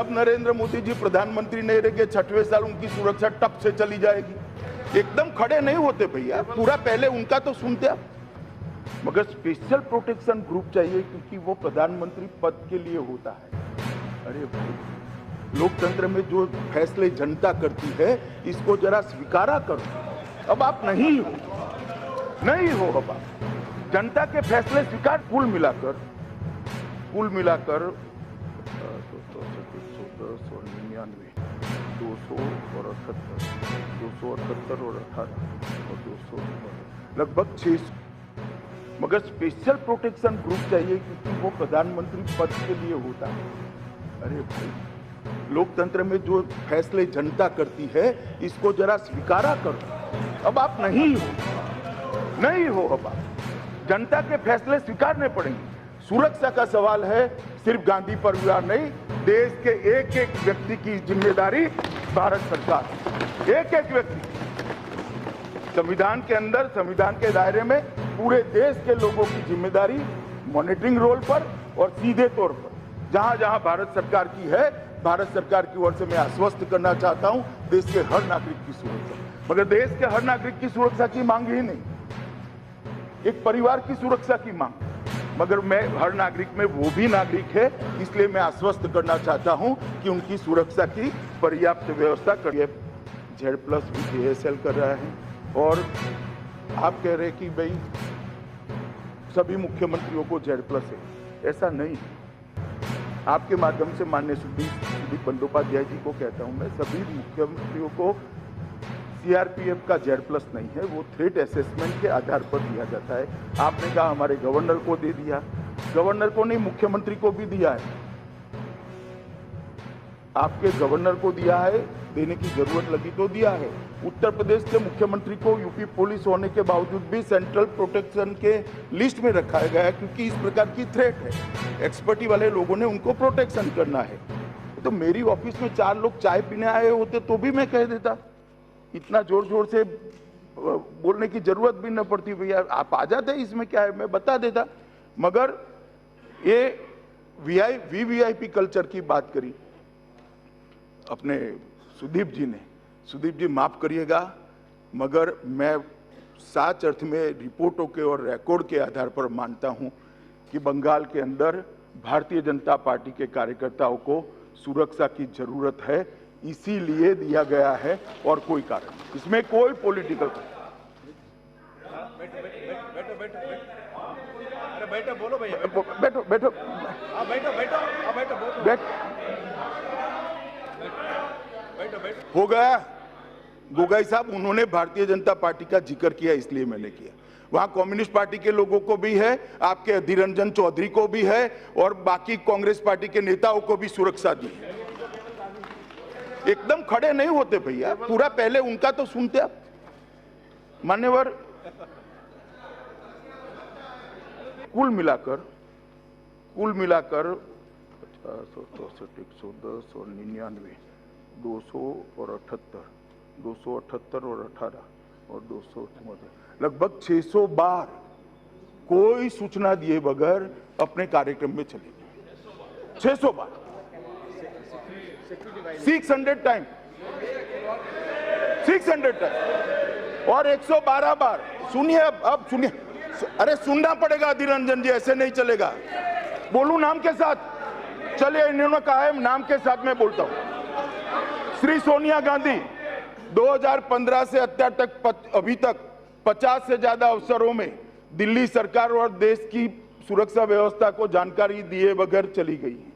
जब नरेंद्र मोदी जी प्रधानमंत्री नहीं रहेंगे 6वें साल उनकी सुरक्षा टप से चली जाएगी। एकदम खड़े नहीं होते भैया, पूरा पहले उनका तो सुनते आप। मगर स्पेशल प्रोटेक्शन ग्रुप चाहिए क्योंकि वो प्रधानमंत्री पद के लिए होता है। अरे भाई, लोकतंत्र में जो फैसले जनता करती है इसको जरा स्वीकारा करो। अब आप नहीं हो अब आप जनता के फैसले स्वीकार। कुल मिलाकर 299, 278 और 18 और 200 लगभग 600। मगर स्पेशल प्रोटेक्शन ग्रुप चाहिए क्योंकि वो प्रधानमंत्री पद के लिए होता है। अरे भाई, लोकतंत्र में जो फैसले जनता करती है इसको जरा स्वीकारा करो। अब आप नहीं हो अब आप जनता के फैसले स्वीकारने पड़ेंगे। सुरक्षा का सवाल है, सिर्फ गांधी परिवार नहीं, देश के एक एक व्यक्ति की जिम्मेदारी भारत सरकार, एक एक व्यक्ति संविधान के अंदर, संविधान के दायरे में पूरे देश के लोगों की जिम्मेदारी मॉनिटरिंग रोल पर और सीधे तौर पर जहां जहां भारत सरकार की है, भारत सरकार की ओर से मैं आश्वस्त करना चाहता हूं देश के हर नागरिक की सुरक्षा। मगर देश के हर नागरिक की सुरक्षा की मांग ही नहीं, एक परिवार की सुरक्षा की मांग। मगर मैं हर नागरिक में वो भी नागरिक है, इसलिए मैं आश्वस्त करना चाहता हूं कि उनकी सुरक्षा की पर्याप्त व्यवस्था करिए। Z+ भी JSL कर रहा है और आप कह रहे कि भाई सभी मुख्यमंत्रियों को Z+ है, ऐसा नहीं। आपके माध्यम से माननीय सुदीप बंदोपाध्याय जी को कहता हूं, मैं सभी मुख्यमंत्रियों को CRPF का Z+ नहीं है, वो थ्रेट असेसमेंट के आधार पर दिया जाता है। आपने कहा हमारे गवर्नर को दे दिया, गवर्नर को नहीं मुख्यमंत्री को भी दिया है। आपके गवर्नर को दिया है, देने की जरूरत लगी तो दिया है। उत्तर प्रदेश के मुख्यमंत्री को यूपी पुलिस होने के बावजूद भी सेंट्रल प्रोटेक्शन के लिस्ट में रखा गया है क्योंकि इस प्रकार की थ्रेट है। एक्सपर्टी वाले लोगों ने उनको प्रोटेक्शन करना है। तो मेरी ऑफिस में 4 लोग चाय पीने आए होते तो भी मैं कह देता, इतना जोर जोर से बोलने की जरूरत भी न पड़ती, भैया आप आ जाते, इसमें क्या है, मैं बता देता। मगर ये VVIP कल्चर की बात करी अपने सुदीप जी ने। सुदीप जी माफ करिएगा, मगर मैं सच अर्थ में रिपोर्टों के और रिकॉर्ड के आधार पर मानता हूं कि बंगाल के अंदर भारतीय जनता पार्टी के कार्यकर्ताओं को सुरक्षा की जरूरत है, इसीलिए दिया गया है और कोई कारण, इसमें कोई पॉलिटिकल। बैठो बोलो भैया, बैठो बैठो हो गया। गोगाई साहब, उन्होंने भारतीय जनता पार्टी का जिक्र किया इसलिए मैंने किया। वहां कम्युनिस्ट पार्टी के लोगों को भी है, आपके अधीर रंजन चौधरी को भी है और बाकी कांग्रेस पार्टी के नेताओं को भी सुरक्षा दी है। एकदम खड़े नहीं होते भैया, पूरा पहले उनका तो सुनते आप। मान्यवर, कुल मिलाकर 50, 64, 110 और 99, 200 और 78, 278 और 18 और 200 लगभग 600 बार कोई सूचना दिए बगैर अपने कार्यक्रम में चले गए। 600 बार, 600 टाइम, 600 टाइम और 112 बार। सुनिए, अब सुनिए, अरे सुनना पड़ेगा अधीर रंजन जी, ऐसे नहीं चलेगा। बोलूं नाम के साथ? चलिए, इन्होंने कहा है नाम के साथ मैं बोलता हूं। श्री सोनिया गांधी 2015 से अत्यार तक अभी तक 50 से ज्यादा अवसरों में दिल्ली सरकार और देश की सुरक्षा व्यवस्था को जानकारी दिए बगैर चली गई है।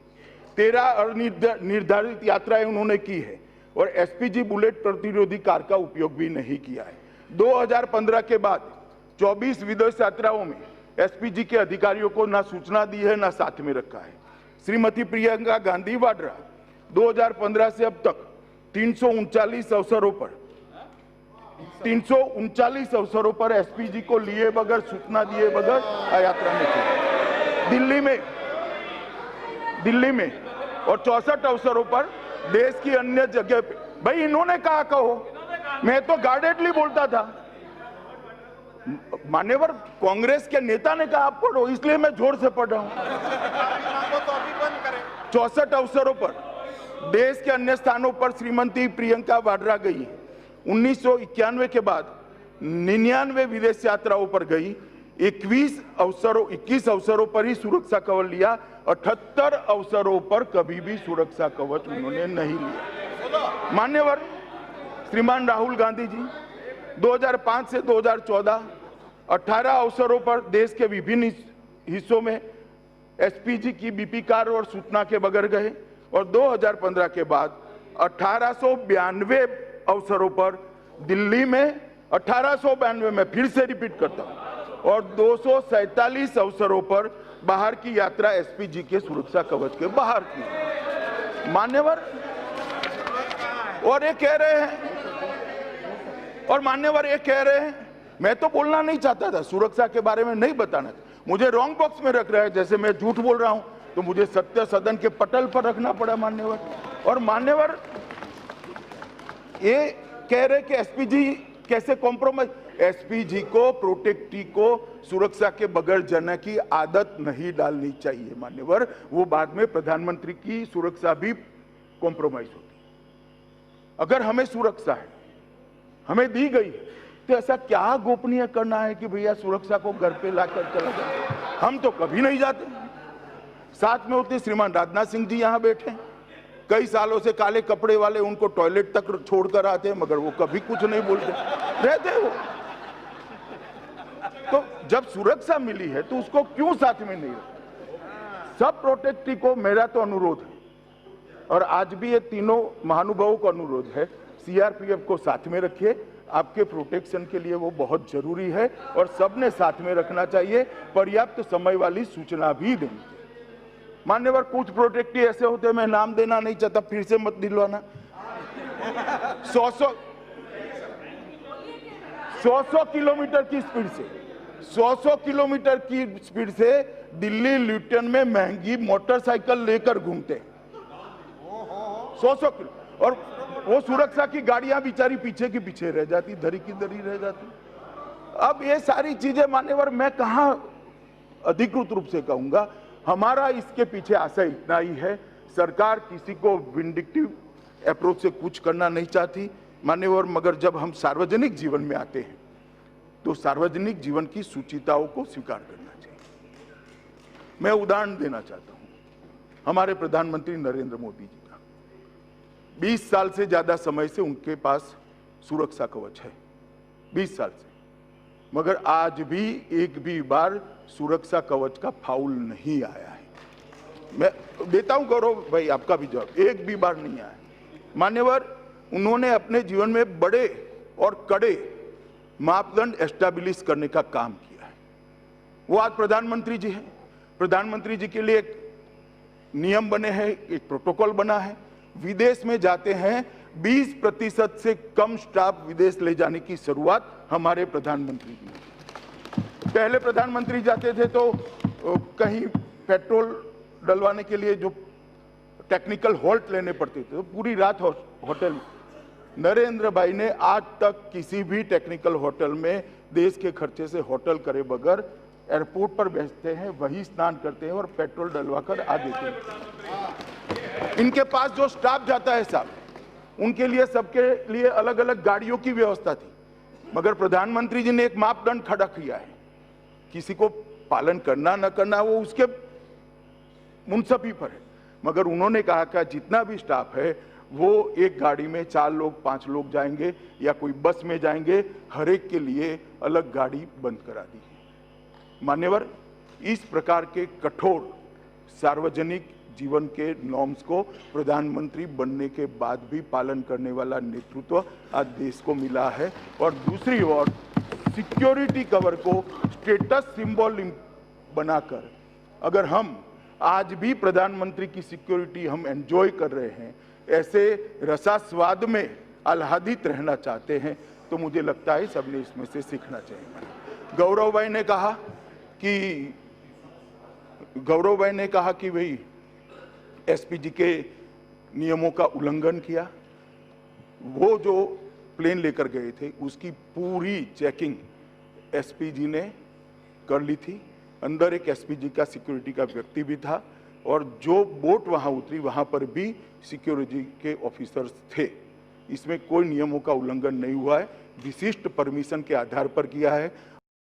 13 निर्धारित यात्राएं उन्होंने की है और SPG बुलेट प्रतिरोधी कार का उपयोग भी नहीं किया है। 2015 के बाद 24 विदेश यात्राओं में SPG के अधिकारियों को ना सूचना दी है, ना साथ में रखा है। श्रीमती प्रियंका गांधी वाड्रा 2015 से अब तक 339 अवसरों पर SPG को लिए बगैर, सूचना दिए बगैर यात्रा में चली। दिल्ली में और 64 अवसरों पर देश की अन्य जगह पे। भाई इन्होंने कहा कहो, मैं तो गार्डेडली बोलता था। मान्यवर, कांग्रेस के नेता ने कहा आप पढ़ो, इसलिए मैं जोर से पढ़ रहा हूं। 64 अवसरों पर देश के अन्य स्थानों पर श्रीमती प्रियंका वाड्रा गई। 1991 के बाद 99 विदेश यात्राओं पर गई। 21 अवसरों पर ही सुरक्षा कवच लिया। 78 अवसरों पर कभी भी सुरक्षा कवच उन्होंने नहीं लिया। मान्यवर श्रीमान राहुल गांधी जी 2005 से 2014 18 अवसरों पर देश के विभिन्न हिस्सों में एसपीजी की बीपी कार और सूचना के बगैर गए और 2015 के बाद 1892 अवसरों पर दिल्ली में 1892 में फिर से रिपीट करता हूं और 247 अवसरों पर बाहर की यात्रा एसपीजी के सुरक्षा कवच के बाहर की। मान्यवर और ये कह रहे हैं मैं तो बोलना नहीं चाहता था, सुरक्षा के बारे में नहीं बताना था, मुझे रॉन्ग बॉक्स में रख रहा है। जैसे मैं झूठ बोल रहा हूं तो मुझे सत्य सदन के पटल पर रखना पड़ा मान्यवर। और मान्यवर ये कह रहे कि एसपीजी कैसे कॉम्प्रोमाइज। एसपीजी को प्रोटेक्टी को सुरक्षा के बगैर जाने की आदत नहीं डालनी चाहिए मान्यवर। वो बाद में प्रधानमंत्री की सुरक्षा भी कॉम्प्रोमाइज होती। अगर हमें सुरक्षा है, हमें दी गई है, तो ऐसा क्या गोपनीय करना है कि भैया सुरक्षा को घर पे लाकर चला जाए। हम तो कभी नहीं जाते। साथ में होते श्रीमान राजनाथ सिंह जी यहां बैठे, कई सालों से काले कपड़े वाले उनको टॉयलेट तक छोड़कर आते हैं, मगर वो कभी कुछ नहीं बोलते रहते वो। तो जब सुरक्षा मिली है तो उसको क्यों साथ में नहीं रखते। सब प्रोटेक्टी को मेरा तो अनुरोध है और आज भी ये तीनों महानुभावों को अनुरोध है, सीआरपीएफ को साथ में रखिए। आपके प्रोटेक्शन के लिए वो बहुत जरूरी है और सबने साथ में रखना चाहिए। पर्याप्त समय वाली सूचना भी देनी चाहिए। मान्यवर कुछ प्रोटेक्टी ऐसे होते हैं, मैं नाम देना नहीं चाहता, फिर से मत दिलवाना। 100 किलोमीटर की स्पीड से 100 किलोमीटर की स्पीड से दिल्ली ल्यूटन में महंगी मोटरसाइकिल लेकर घूमते 100 किलो। और वो सुरक्षा की गाड़ियां बेचारी पीछे की पीछे रह जाती, धरी की धरी रह जाती। अब ये सारी चीजें मान्यवर मैं कहां अधिकृत रूप से कहूंगा। हमारा इसके पीछे आशय इतना ही है, सरकार किसी को विंडिक्टिव अप्रोच से कुछ करना नहीं चाहती मान्यवर। मगर जब हम सार्वजनिक जीवन में आते हैं तो सार्वजनिक जीवन की सूचिताओं को स्वीकार करना चाहिए। मैं उदाहरण देना चाहता हूं, हमारे प्रधानमंत्री नरेंद्र मोदी जी का 20 साल से ज्यादा समय से उनके पास सुरक्षा कवच है, 20 साल से, मगर आज भी एक भी बार सुरक्षा कवच का फाउल नहीं आया है। मैं देता हूं गौरव भाई आपका भी जवाब, एक भी बार नहीं आया। मान्यवर उन्होंने अपने जीवन में बड़े और कड़े मापदंड एस्टैब्लिश करने का काम किया है। वो आज प्रधानमंत्री जी हैं, प्रधानमंत्री जी के लिए एक नियम बने हैं, एक प्रोटोकॉल बना है। विदेश में जाते हैं 20% से कम स्टाफ विदेश ले जाने की शुरुआत हमारे प्रधानमंत्री जी। पहले प्रधानमंत्री जाते थे तो कहीं पेट्रोल डलवाने के लिए जो टेक्निकल हॉल्ट लेने पड़ते थे तो पूरी रात होटल। नरेंद्र भाई ने आज तक किसी भी टेक्निकल होटल में देश के खर्चे से होटल करे बगैर एयरपोर्ट पर बैठते हैं, वही स्नान करते हैं और पेट्रोल डलवाकर आ देते हैं। इनके पास जो स्टाफ जाता है साहब, उनके लिए सबके लिए अलग अलग गाड़ियों की व्यवस्था थी, मगर प्रधानमंत्री जी ने एक मापदंड खड़ा किया है, किसी को पालन करना न करना वो उसके मुंसफी पर है, मगर उन्होंने कहा कि जितना भी स्टाफ है वो एक गाड़ी में 4 लोग 5 लोग जाएंगे या कोई बस में जाएंगे, हर एक के लिए अलग गाड़ी बंद करा दी है। मान्यवर इस प्रकार के कठोर सार्वजनिक जीवन के नॉर्म्स को प्रधानमंत्री बनने के बाद भी पालन करने वाला नेतृत्व आज देश को मिला है। और दूसरी ओर सिक्योरिटी कवर को स्टेटस सिंबल बनाकर अगर हम आज भी प्रधानमंत्री की सिक्योरिटी हम एंजॉय कर रहे हैं, ऐसे रसास्वाद में आह्लादित रहना चाहते हैं, तो मुझे लगता है सबने इसमें से सीखना चाहिए। गौरव भाई ने कहा कि भाई एसपीजी के नियमों का उल्लंघन किया। वो जो प्लेन लेकर गए थे उसकी पूरी चेकिंग एसपीजी ने कर ली थी। अंदर एक एसपीजी का सिक्योरिटी का व्यक्ति भी था और जो बोट वहां उतरी वहां पर भी सिक्योरिटी के ऑफिसर्स थे। इसमें कोई नियमों का उल्लंघन नहीं हुआ है, विशिष्ट परमिशन के आधार पर किया है।